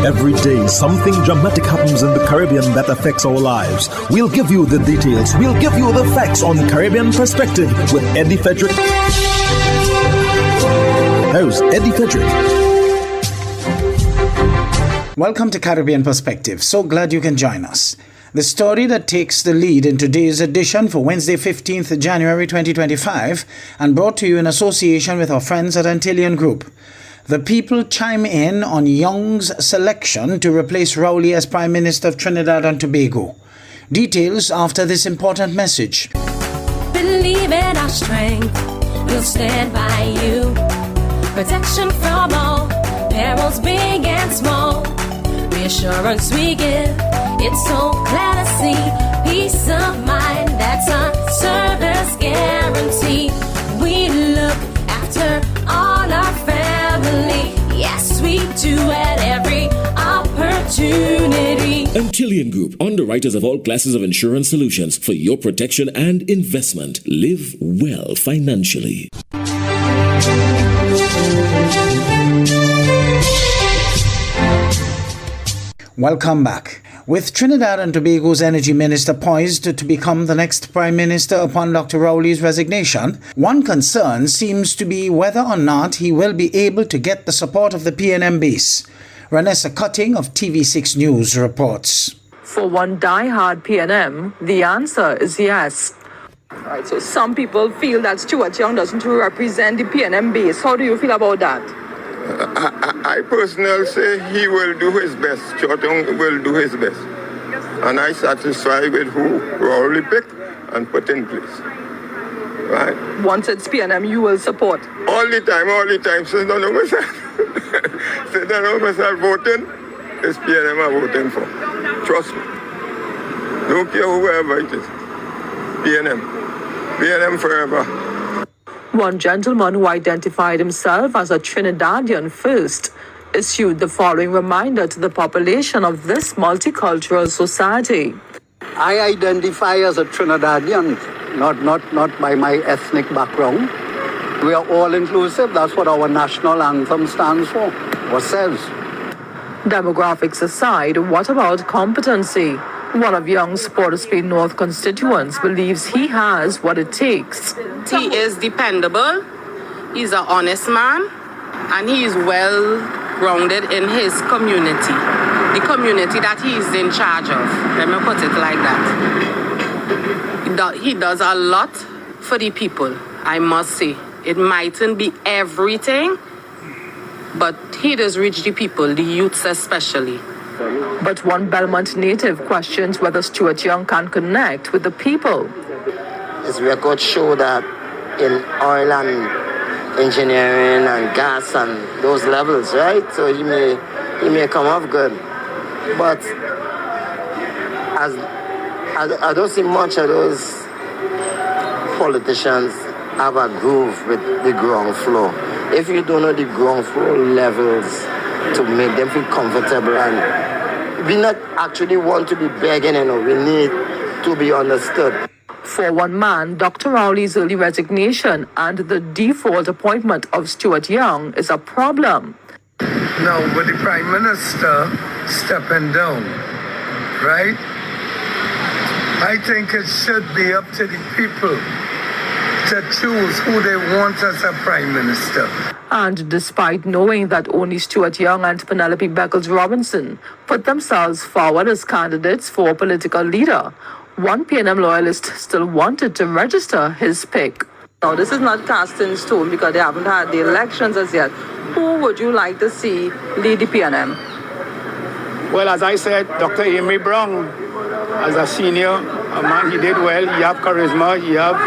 Every day, something dramatic happens in the Caribbean that affects our lives. We'll give you the details. We'll give you the facts on Caribbean Perspective with Eddie Frederick. How's Eddie Frederick? Welcome to Caribbean Perspective. So glad you can join us. The story that takes the lead in today's edition for Wednesday, 15th January 2025, and brought to you in association with our friends at Antillean Group. The people chime in on Young's selection to replace Rowley as Prime Minister of Trinidad and Tobago. Details after this important message. Believe in our strength, we'll stand by you. Protection from all, perils big and small. Reassurance we give, it's so glad to see. Peace of mind, that's our service guarantee. We look after all our family. Yes, we do at every opportunity. Antillean Group, underwriters of all classes of insurance solutions for your protection and investment. Live well financially. Welcome back. With Trinidad and Tobago's Energy Minister poised to become the next Prime Minister upon Dr. Rowley's resignation, one concern seems to be whether or not he will be able to get the support of the PNM base. Ranessa Cutting of TV6 News reports. For one die-hard PNM, the answer is yes. Right, so some people feel that Stuart Young doesn't represent the PNM base. How do you feel about that? I personally say he will do his best. Stuart Young will do his best. And I'm satisfied with who Rowley picked and put in place. Right? Once it's PNM, you will support? All the time. Since I know myself voting, it's PNM I'm voting for. Trust me. Don't care whoever it is. PNM forever. One gentleman who identified himself as a Trinidadian first issued the following reminder to the population of this multicultural society. I identify as a Trinidadian, not by my ethnic background. We are all inclusive. That's what our national anthem stands for, or says. Demographics aside, what about competency? One of Young's Port of Spain North constituents believes he has what it takes. He is dependable, he's an honest man, and he is well grounded in his community. The community that he is in charge of. Let me put it like that. He does a lot for the people, I must say. It mightn't be everything, but he does reach the people, the youths especially. But one Belmont native questions whether Stuart Young can connect with the people. His records show that in oil and engineering and gas and those levels, right? So he may come off good. But as I don't see much of those politicians have a groove with the ground floor. If you don't know the ground floor levels to make them feel comfortable, and we not actually want to be begging, we need to be understood. For one man, Dr. Rowley's early resignation and the default appointment of Stuart Young is a problem. No, but the Prime Minister stepping down, right? I think it should be up to the people to choose who they want as a Prime Minister. And despite knowing that only Stuart Young and Penelope Beckles-Robinson put themselves forward as candidates for political leader, one PNM loyalist still wanted to register his pick. Now, this is not cast in stone because they haven't had the elections as yet. Who would you like to see lead the PNM? Well, as I said, Dr. Amy Brown, as a senior, a man, he did well. He have charisma, he have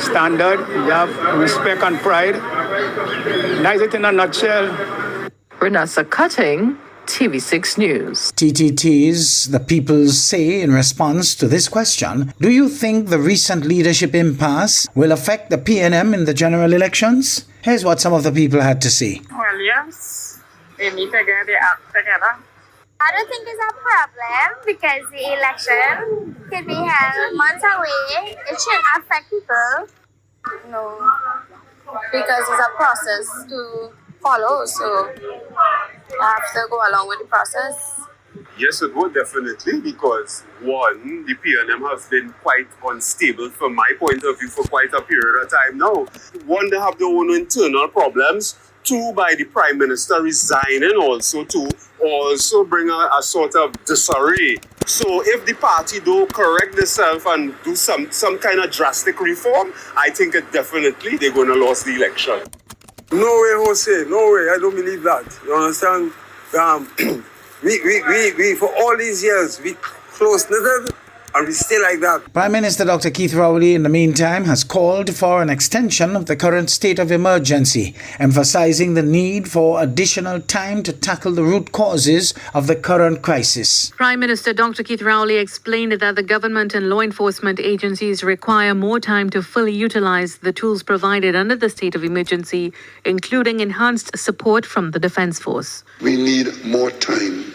standard, he have respect and pride. That's it in a nutshell. Ranessa Cutting, TV6 News. TTT's The People's Say in response to this question: do you think the recent leadership impasse will affect the PNM in the general elections? Here's what some of the people had to say. Well, yes. They need to get their act together. I don't think it's a problem because the election can be held months away. It shouldn't affect people. No, because it's a process to follow. So have to go along with the process? Yes, it would definitely, because one, the PNM has been quite unstable from my point of view for quite a period of time now. One, they have their own internal problems. Two, by the Prime Minister resigning also to also bring a sort of disarray. So if the party do correct themselves and do some kind of drastic reform, I think it definitely they're going to lose the election. No way, Jose. No way. I don't believe that. You understand? We for all these years, we close-knitted and we stay like that. Prime Minister Dr. Keith Rowley, in the meantime, has called for an extension of the current state of emergency, emphasizing the need for additional time to tackle the root causes of the current crisis. Prime Minister Dr. Keith Rowley explained that the government and law enforcement agencies require more time to fully utilize the tools provided under the state of emergency, including enhanced support from the Defence Force. We need more time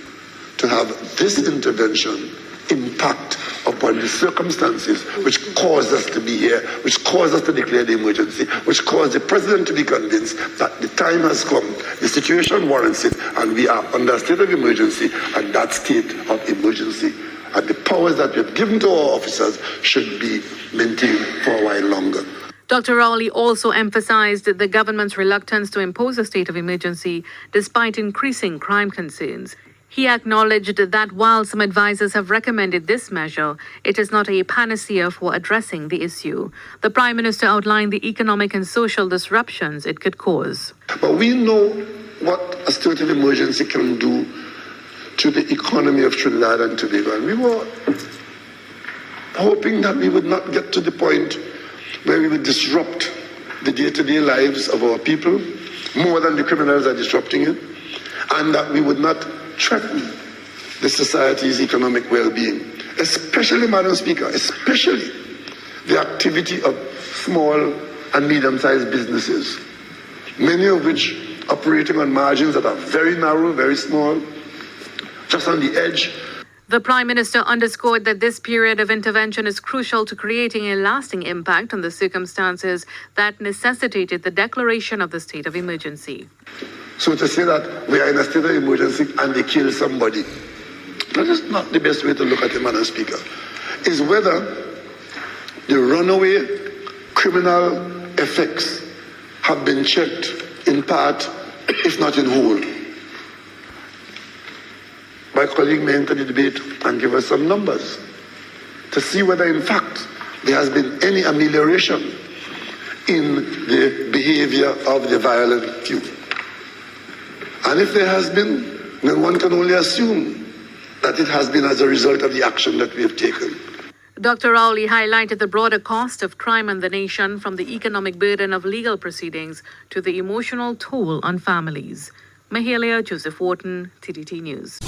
to have this intervention impact upon the circumstances which caused us to be here, which caused us to declare the emergency, which caused the president to be convinced that the time has come, the situation warrants it, and we are under a state of emergency, and that state of emergency and the powers that we have given to our officers should be maintained for a while longer. Dr. Rowley also emphasized the government's reluctance to impose a state of emergency despite increasing crime concerns. He acknowledged that while some advisors have recommended this measure, it is not a panacea for addressing the issue. The Prime Minister outlined the economic and social disruptions it could cause. But we know what a state of emergency can do to the economy of Trinidad and Tobago. And we were hoping that we would not get to the point where we would disrupt the day-to-day lives of our people more than the criminals are disrupting it, and that we would not threaten the society's economic well-being, especially, Madam Speaker, especially the activity of small and medium-sized businesses, many of which operating on margins that are very narrow, very small, just on the edge. The Prime Minister underscored that this period of intervention is crucial to creating a lasting impact on the circumstances that necessitated the declaration of the state of emergency. So to say that we are in a state of emergency and they kill somebody, that is not the best way to look at it, Madam Speaker. Is whether the runaway criminal effects have been checked in part, if not in whole. My colleague may enter the debate and give us some numbers to see whether in fact there has been any amelioration in the behavior of the violent few. And if there has been, then one can only assume that it has been as a result of the action that we have taken. Dr. Rowley highlighted the broader cost of crime on the nation, from the economic burden of legal proceedings to the emotional toll on families. Mahalia Joseph Wharton, TDT News.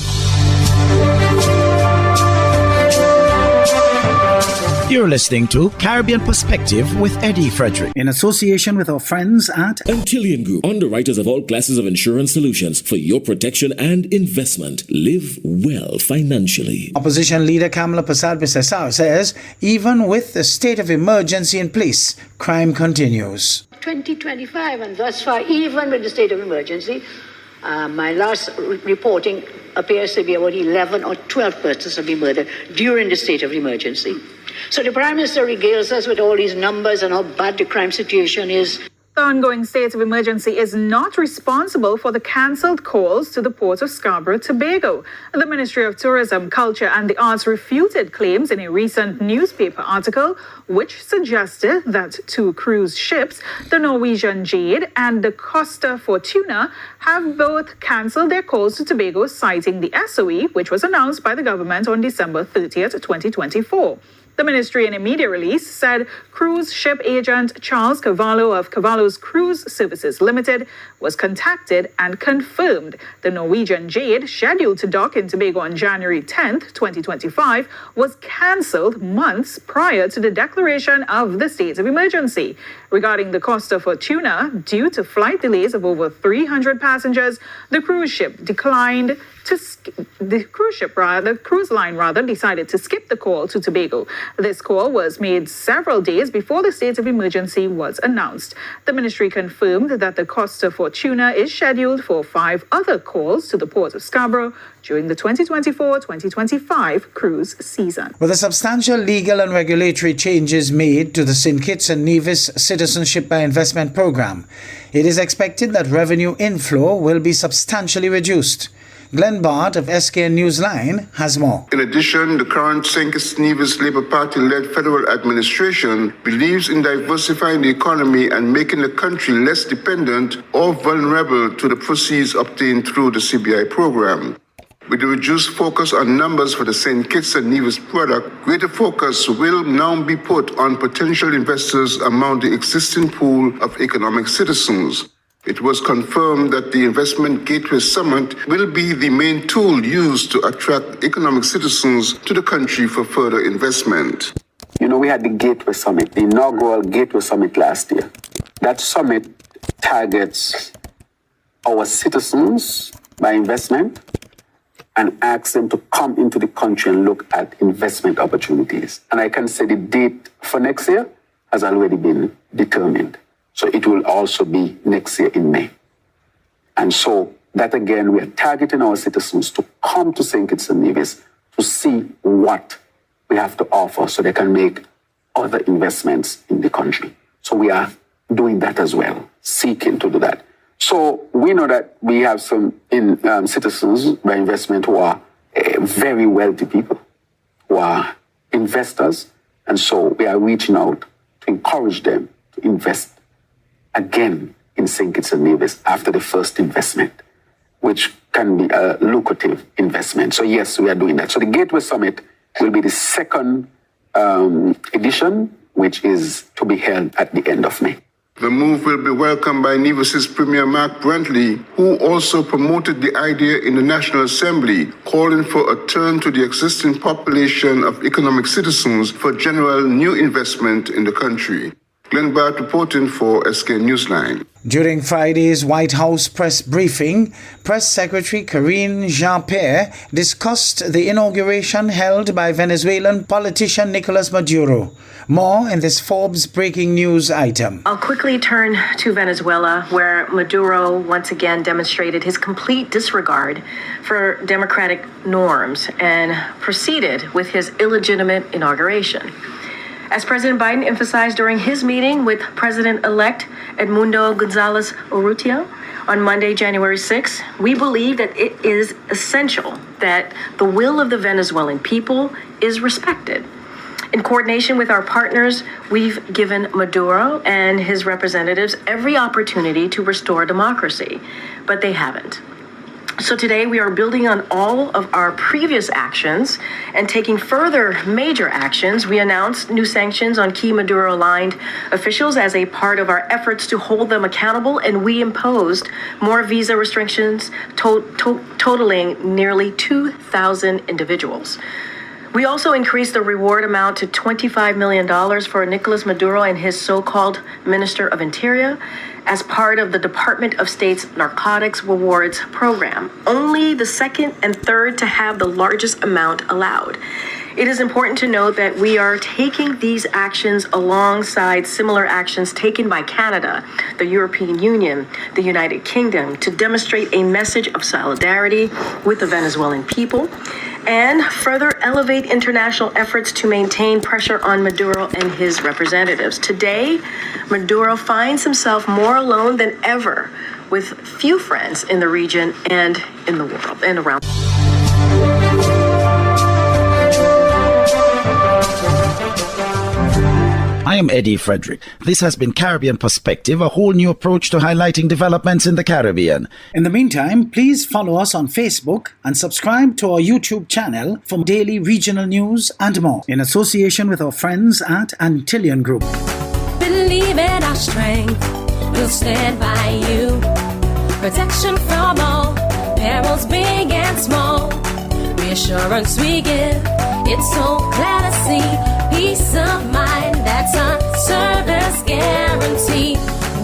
You're listening to Caribbean Perspective with Eddie Frederick, in association with our friends at Antillian Group, underwriters of all classes of insurance solutions for your protection and investment. Live well financially. Opposition leader Kamala Persad-Bissessar says even with the state of emergency in place, crime continues. 2025, and thus far, even with the state of emergency, my last reporting appears to be about 11 or 12 persons have been murdered during the state of emergency. So the Prime Minister regales us with all these numbers and how bad the crime situation is. The ongoing state of emergency is not responsible for the cancelled calls to the port of Scarborough, Tobago. The Ministry of Tourism, Culture and the Arts refuted claims in a recent newspaper article which suggested that two cruise ships, the Norwegian Jade and the Costa Fortuna, have both cancelled their calls to Tobago, citing the SOE, which was announced by the government on December 30th, 2024. The ministry, in a media release, said cruise ship agent Charles Cavallo of Cavallo's Cruise Services Limited was contacted and confirmed the Norwegian Jade, scheduled to dock in Tobago on January 10th, 2025, was cancelled months prior to the declaration of the state of emergency. Regarding the Costa Fortuna, due to flight delays of over 300 passengers, the cruise ship declined the cruise line decided to skip the call to Tobago. This call was made several days before the state of emergency was announced. The ministry confirmed that the Costa Fortuna is scheduled for 5 other calls to the port of Scarborough during the 2024-2025 cruise season. With the substantial legal and regulatory changes made to the St. Kitts and Nevis Citizenship by Investment Program, it is expected that revenue inflow will be substantially reduced. Glenn Bart of SKN Newsline has more. In addition, the current St. Kitts and Nevis Labour Party-led federal administration believes in diversifying the economy and making the country less dependent or vulnerable to the proceeds obtained through the CBI program. With the reduced focus on numbers for the St. Kitts and Nevis product, greater focus will now be put on potential investors among the existing pool of economic citizens. It was confirmed that the Investment Gateway Summit will be the main tool used to attract economic citizens to the country for further investment. You know, we had the Gateway Summit, the inaugural Gateway Summit last year. That summit targets our citizens by investment and asks them to come into the country and look at investment opportunities. And I can say the date for next year has already been determined. So it will also be next year in May. And so that again, we are targeting our citizens to come to St. Kitts and Nevis to see what we have to offer so they can make other investments in the country. So we are doing that as well, seeking to do that. So we know that we have some citizens by investment who are very wealthy people, who are investors. And so we are reaching out to encourage them to invest again in St. Kitts and Nevis after the first investment, which can be a lucrative investment. So yes, we are doing that. So the Gateway Summit will be the second edition, which is to be held at the end of May. The move will be welcomed by Nevis's Premier Mark Brantley, who also promoted the idea in the National Assembly, calling for a turn to the existing population of economic citizens for general new investment in the country. Glenn Bart reporting for SK Newsline. During Friday's White House press briefing, Press Secretary Karine Jean-Pierre discussed the inauguration held by Venezuelan politician Nicolas Maduro. More in this Forbes breaking news item. I'll quickly turn to Venezuela, where Maduro once again demonstrated his complete disregard for democratic norms and proceeded with his illegitimate inauguration. As President Biden emphasized during his meeting with President-elect Edmundo González Urrutia on Monday, January 6, we believe that it is essential that the will of the Venezuelan people is respected. In coordination with our partners, we've given Maduro and his representatives every opportunity to restore democracy, but they haven't. So today we are building on all of our previous actions and taking further major actions. We announced new sanctions on key Maduro-aligned officials as a part of our efforts to hold them accountable, and we imposed more visa restrictions totaling nearly 2,000 individuals. We also increased the reward amount to $25 million for Nicolas Maduro and his so-called Minister of Interior as part of the Department of State's Narcotics Rewards program, only the second and third to have the largest amount allowed. It is important to note that we are taking these actions alongside similar actions taken by Canada, the European Union, the United Kingdom to demonstrate a message of solidarity with the Venezuelan people and further elevate international efforts to maintain pressure on Maduro and his representatives. Today, Maduro finds himself more alone than ever, with few friends in the region and in the world and around. I am Eddie Frederick. This has been Caribbean Perspective, a whole new approach to highlighting developments in the Caribbean. In the meantime, please follow us on Facebook and subscribe to our YouTube channel for daily regional news and more, in association with our friends at Antillian Group. Believe in our strength, we'll stand by you. Protection from all perils, big and small. Reassurance we give, it's so glad to see. Peace of mind, that's our service guarantee.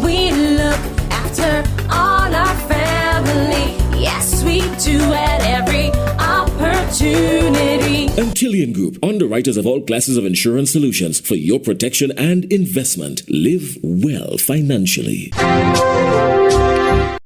We look after all our family, yes we do at every Bullion Group, underwriters of all classes of insurance solutions for your protection and investment. Live well financially.